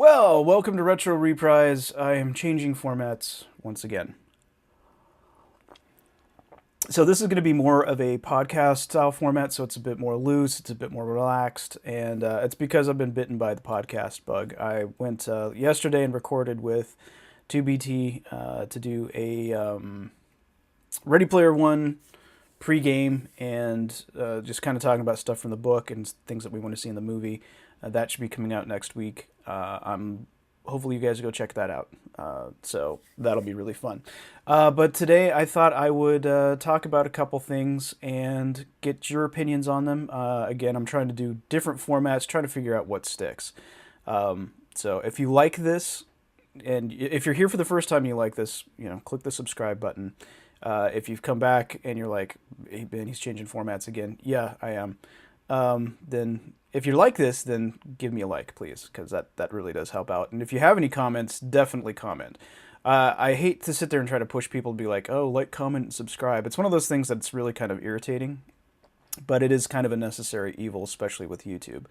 Well, welcome to Retro Reprise. I am changing formats once again. So this is going to be more of a podcast style format, so it's a bit more loose, it's a bit more relaxed, and it's because I've been bitten by the podcast bug. I went yesterday and recorded with 2BT to do a Ready Player One pre-game and just kind of talking about stuff from the book and things that we want to see in the movie. That should be coming out next week. I'm hopefully you guys go check that out. So that'll be really fun. But today I thought I would talk about a couple things and get your opinions on them. Again, I'm trying to do different formats, trying to figure out what sticks. So if you like this, and if you're here for the first time and you like this, click the subscribe button. If you've come back and you're like, hey, man, he's changing formats again. Yeah, I am. Then if you like this, then give me a like, please, because that really does help out. And if you have any comments, definitely comment. I hate to sit there and try to push people to be like, oh, like, comment, and subscribe. It's one of those things that's really kind of irritating, but it is kind of a necessary evil, especially with YouTube.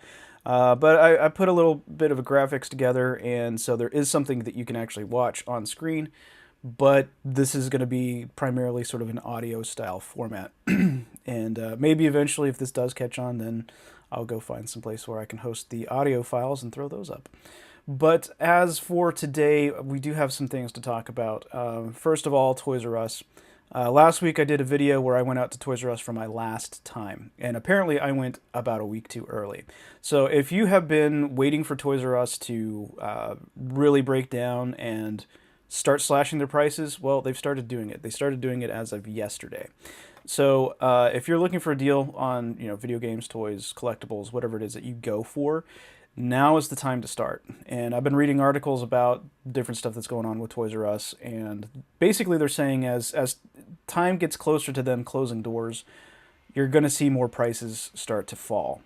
But I put a little bit of a graphics together, and so there is something that you can actually watch on screen, but this is going to be primarily sort of an audio style format. And maybe eventually, if this does catch on, then I'll go find some place where I can host the audio files and throw those up. But as for today, we do have some things to talk about. First of all, Toys R Us. Last week I did a video where I went out to Toys R Us for my last time, and apparently I went about a week too early. So if you have been waiting for Toys R Us to really break down and start slashing their prices, well, they've started doing it. They started doing it as of yesterday. So if you're looking for a deal on video games, toys, collectibles, whatever it is that you go for, now is the time to start. And I've been reading articles about different stuff that's going on with Toys R Us, and basically they're saying as time gets closer to them closing doors, you're going to see more prices start to fall.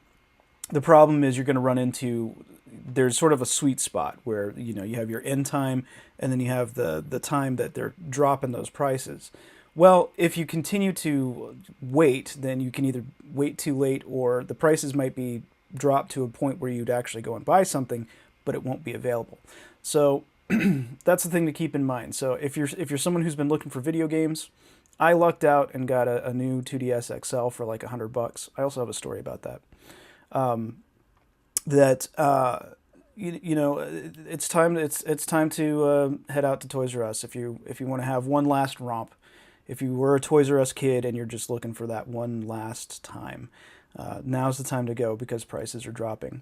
The problem is you're going to run into, there's sort of a sweet spot where you have your end time, and then you have the time that they're dropping those prices. Well, if you continue to wait, then you can either wait too late, or the prices might be dropped to a point where you'd actually go and buy something, but it won't be available. So that's the thing to keep in mind. So if you're someone who's been looking for video games, I lucked out and got a new 2DS XL for like $100. I also have a story about that. It's time to head out to Toys R Us if you want to have one last romp. If you were a Toys R Us kid and you're just looking for that one last time, now's the time to go because prices are dropping.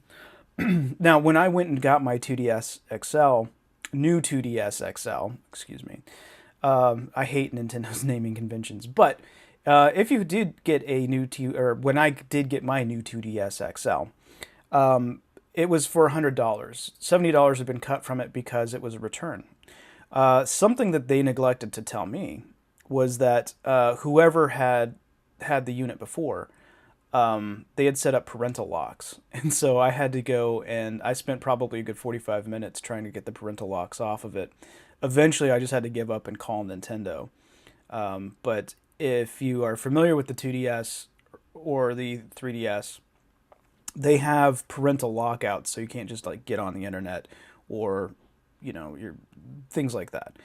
Now, when I went and got my 2DS XL, new 2DS XL, excuse me, I hate Nintendo's naming conventions, but if you did get a new when I did get my new 2DS XL, it was for $100. $70 had been cut from it because it was a return. Something that they neglected to tell me was that whoever had the unit before, they had set up parental locks. And so I had to go, and I spent probably a good 45 minutes trying to get the parental locks off of it. Eventually, I just had to give up and call Nintendo. But if you are familiar with the 2DS or the 3DS, they have parental lockouts, so you can't just like get on the internet or, your things like that.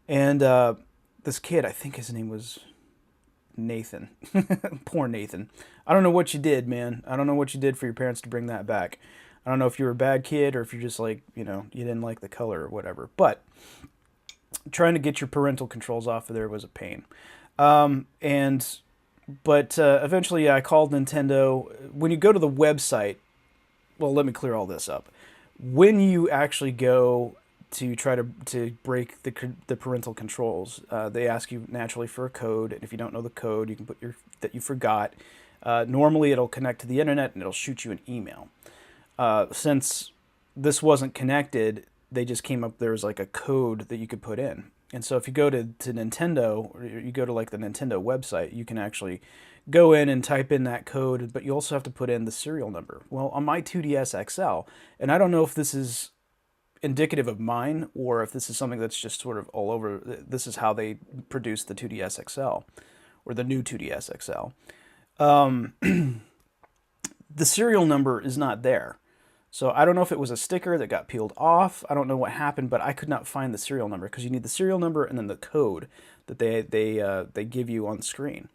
And this kid, I think his name was Nathan. Poor Nathan. I don't know what you did, man. I don't know what you did for your parents to bring that back. I don't know if you were a bad kid or if you're just like, you didn't like the color or whatever. But trying to get your parental controls off of there was a pain. But eventually I called Nintendo. When you go to the website, well, let me clear all this up. When you actually go to try to break the parental controls, they ask you naturally for a code, and if you don't know the code, you can put that you forgot. Normally, it'll connect to the internet and it'll shoot you an email. Since this wasn't connected, they just came up. There was like a code that you could put in, and so if you go to Nintendo, or you go to like the Nintendo website, you can actually go in and type in that code, but you also have to put in the serial number. Well, on my 2DS XL, and I don't know if this is indicative of mine or if this is something that's just sort of all over. This is how they produced the 2DS XL or the new 2DS XL. The serial number is not there. So I don't know if it was a sticker that got peeled off. I don't know what happened, but I could not find the serial number because you need the serial number and then the code that they give you on screen.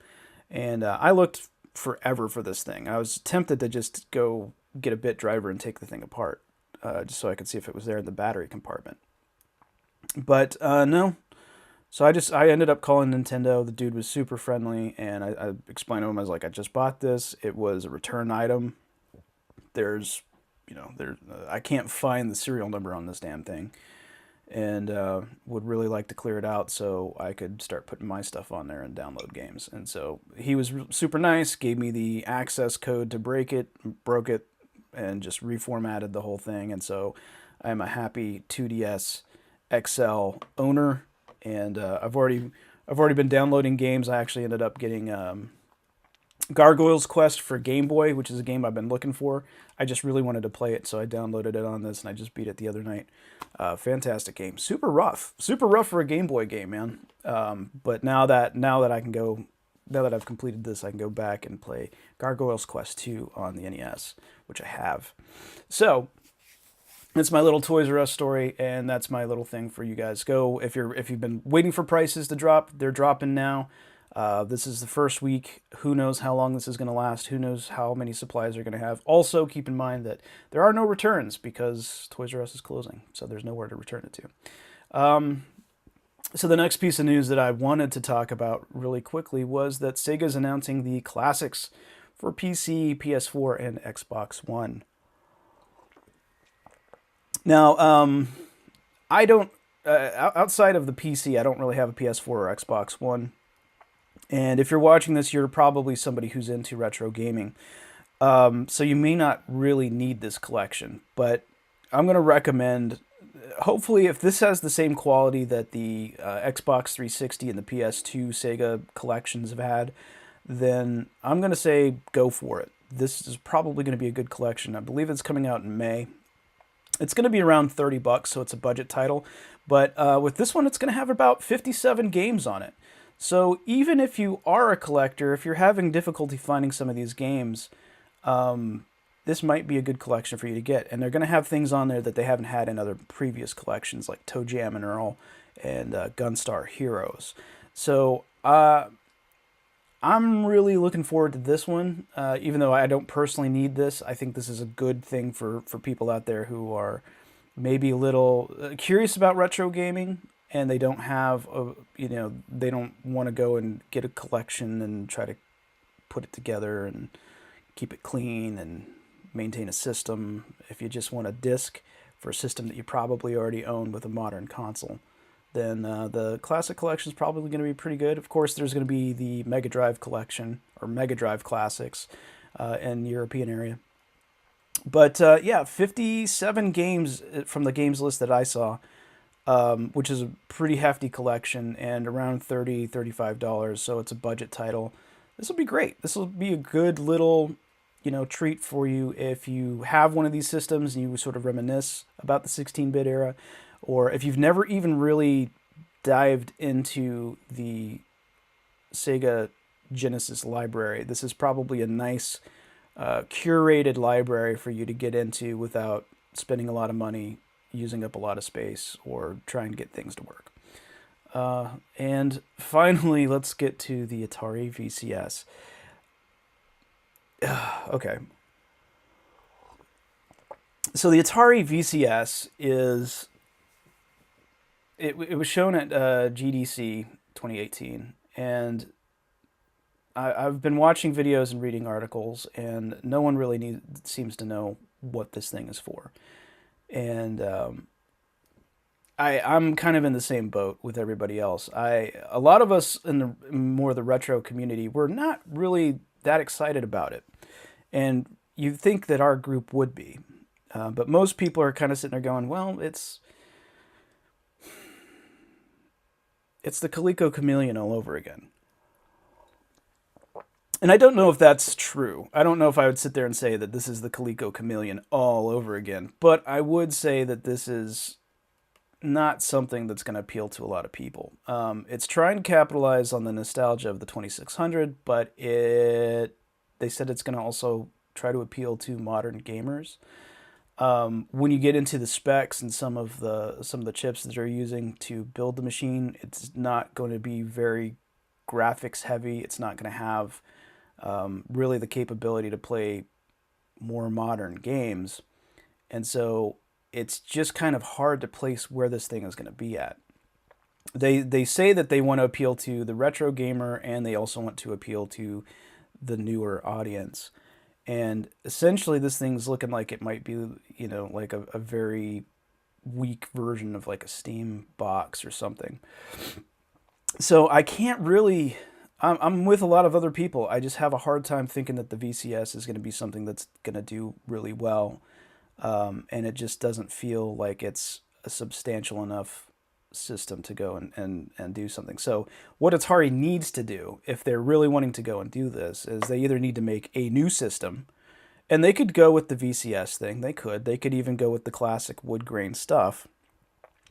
And I looked forever for this thing. I was tempted to just go get a bit driver and take the thing apart, just so I could see if it was there in the battery compartment. But no. So I ended up calling Nintendo. The dude was super friendly, and I explained to him, I was like, I just bought this. It was a return item. There's, I can't find the serial number on this damn thing, and would really like to clear it out so I could start putting my stuff on there and download games. And so he was super nice, gave me the access code to break it, broke it, and just reformatted the whole thing. And so I'm a happy 2DS XL owner, and I've already been downloading games. I actually ended up getting Gargoyle's Quest for Game Boy, which is a game I've been looking for. I just really wanted to play it, so I downloaded it on this, and I just beat it the other night. Fantastic game, super rough for a Game Boy game, man. But now that I've completed this, I can go back and play Gargoyle's Quest 2 on the NES, which I have. So that's my little Toys R Us story, and that's my little thing for you guys. Go if you've been waiting for prices to drop, they're dropping now. This is the first week. Who knows how long this is going to last? Who knows how many supplies they're going to have? Also, keep in mind that there are no returns because Toys R Us is closing, so there's nowhere to return it to. So the next piece of news that I wanted to talk about really quickly was that Sega's announcing the classics for PC, PS4, and Xbox One. Now, I don't, outside of the PC, I don't really have a PS4 or Xbox One. And if you're watching this, you're probably somebody who's into retro gaming. So you may not really need this collection, but I'm going to recommend, hopefully, if this has the same quality that the Xbox 360 and the PS2 Sega collections have had, then I'm going to say go for it. This is probably going to be a good collection. I believe it's coming out in May. It's going to be around $30, so it's a budget title. But with this one, it's going to have about 57 games on it. So even if you are a collector, if you're having difficulty finding some of these games, this might be a good collection for you to get. And they're going to have things on there that they haven't had in other previous collections, like Toe Jam and Earl and Gunstar Heroes. So I'm really looking forward to this one, even though I don't personally need this. I think this is a good thing for people out there who are maybe a little curious about retro gaming, and they don't have, they don't want to go and get a collection and try to put it together and keep it clean and maintain a system. If you just want a disc for a system that you probably already own with a modern console, then the Classic Collection is probably going to be pretty good. Of course, there's going to be the Mega Drive Collection, or Mega Drive Classics, in the European area. But yeah, 57 games from the games list that I saw, which is a pretty hefty collection, and around $30, $35, so it's a budget title. This will be great. This will be a good little, treat for you if you have one of these systems and you sort of reminisce about the 16-bit era, or if you've never even really dived into the Sega Genesis library. This is probably a nice curated library for you to get into without spending a lot of money, using up a lot of space, or trying to get things to work. And finally, let's get to the Atari VCS. Okay. So the Atari VCS is... It was shown at GDC 2018, and I've been watching videos and reading articles, and no one really seems to know what this thing is for. And I'm kind of in the same boat with everybody else. A lot of us in the retro community, we're not really that excited about it, and you'd think that our group would be, but most people are kind of sitting there going, well, it's the Coleco Chameleon all over again. And I don't know if that's true. I don't know if I would sit there and say that this is the Coleco Chameleon all over again. But I would say that this is not something that's going to appeal to a lot of people. It's trying to capitalize on the nostalgia of the 2600, but they said it's going to also try to appeal to modern gamers. when you get into the specs and some of the chips that they're using to build the machine, it's not going to be very graphics heavy. It's not going to have really the capability to play more modern games. And so it's just kind of hard to place where this thing is going to be at. They say that they want to appeal to the retro gamer, and they also want to appeal to the newer audience. And essentially this thing's looking like it might be, like a very weak version of like a Steam box or something. So I can't really, I'm with a lot of other people. I just have a hard time thinking that the VCS is going to be something that's going to do really well. And it just doesn't feel like it's a substantial enough system to go and do something. So what Atari needs to do, if they're really wanting to go and do this, is they either need to make a new system, and they could go with the VCS thing. They could even go with the classic wood grain stuff,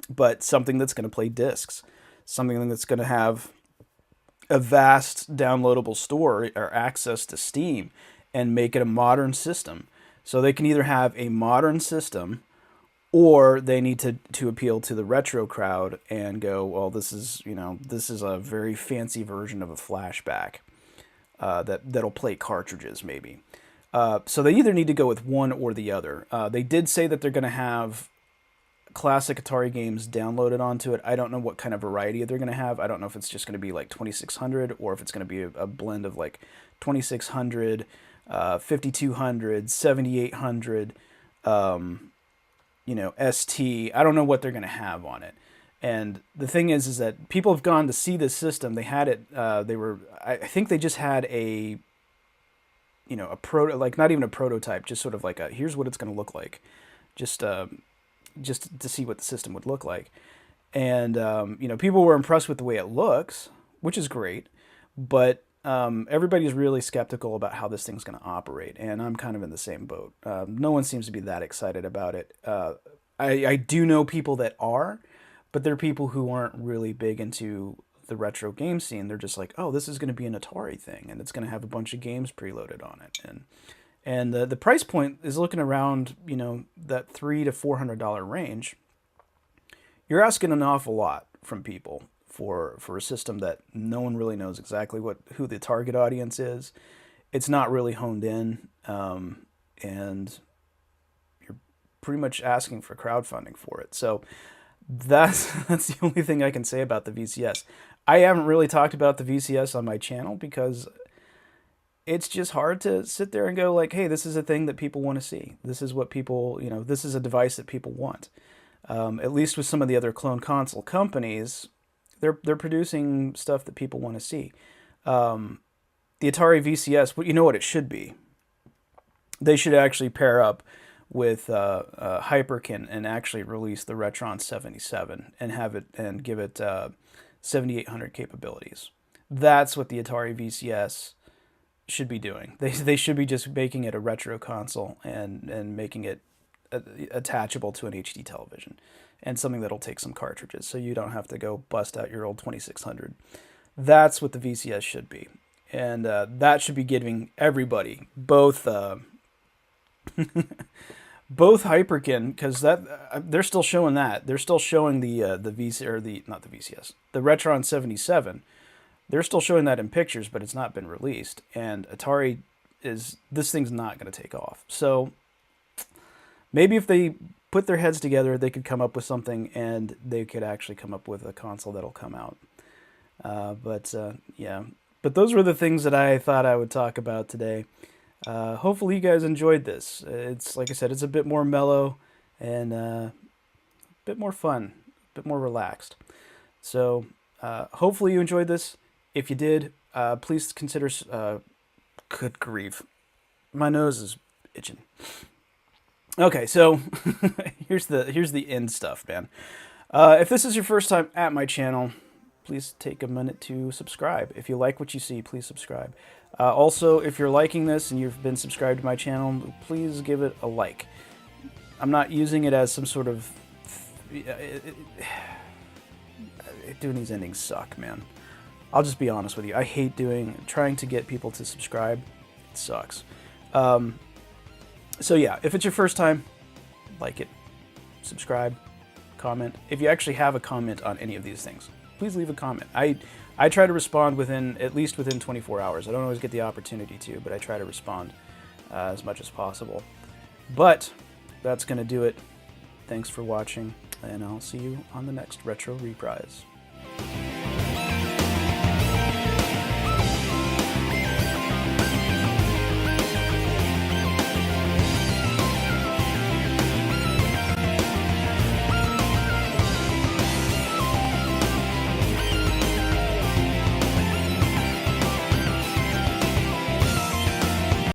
but something that's going to play discs, something that's going to have a vast downloadable store or access to Steam, and make it a modern system. So they can either have a modern system, or they need to appeal to the retro crowd and go, well, this is a very fancy version of a flashback that'll play cartridges maybe. So they either need to go with one or the other. They did say that they're going to have classic Atari games downloaded onto it. I don't know what kind of variety they're going to have. I don't know if it's just going to be like 2600 or if it's going to be a blend of like 2600, 5200, 7800, ST. I don't know what they're going to have on it. And the thing is that people have gone to see this system. They had it. I think they just had a like not even a prototype, just sort of like here's what it's going to look like, just to see what the system would look like. And people were impressed with the way it looks, which is great, but everybody's really skeptical about how this thing's going to operate, and I'm kind of in the same boat. No one seems to be that excited about it. I do know people that are, but they're people who aren't really big into the retro game scene. They're just like, oh, this is going to be an Atari thing, and it's going to have a bunch of games preloaded on it, and the price point is looking around that $300 to $400 range. You're asking an awful lot from people for a system that no one really knows exactly who the target audience is. It's not really honed in, and you're pretty much asking for crowdfunding for it. So that's the only thing I can say about the VCS. I haven't really talked about the VCS on my channel because it's just hard to sit there and go like, hey, this is a thing that people want to see. This is what people, this is a device that people want. At least with some of the other clone console companies, they're producing stuff that people want to see. The Atari VCS, well, you know what it should be? They should actually pair up with Hyperkin and actually release the Retron 77 and have it and give it 7800 capabilities. That's what the Atari VCS should be doing. They should be just making it a retro console and making it attachable to an HD television, and something that'll take some cartridges so you don't have to go bust out your old 2600. That's what the VCS should be. And that should be giving everybody, both both Hyperkin, because they're still showing that. They're still showing the VC or not the VCS, the Retron 77. They're still showing that in pictures, but it's not been released. And Atari this thing's not going to take off. So maybe if they put their heads together, they could come up with something, and they could actually come up with a console that'll come out. Yeah. But those were the things that I thought I would talk about today. Hopefully you guys enjoyed this. It's, like I said, it's a bit more mellow and a bit more fun, a bit more relaxed. So hopefully you enjoyed this. If you did, please consider... good grief. My nose is itching. Okay, so here's the end stuff, man. If this is your first time at my channel, please take a minute to subscribe. If you like what you see, please subscribe. Also, if you're liking this and you've been subscribed to my channel, please give it a like. I'm not using it as some sort of... doing these endings suck, man. I'll just be honest with you. I hate trying to get people to subscribe. It sucks. So yeah, if it's your first time, like it, subscribe, comment. If you actually have a comment on any of these things, please leave a comment. I try to respond at least within 24 hours. I don't always get the opportunity to, but I try to respond as much as possible. But that's going to do it. Thanks for watching, and I'll see you on the next Retro Reprise.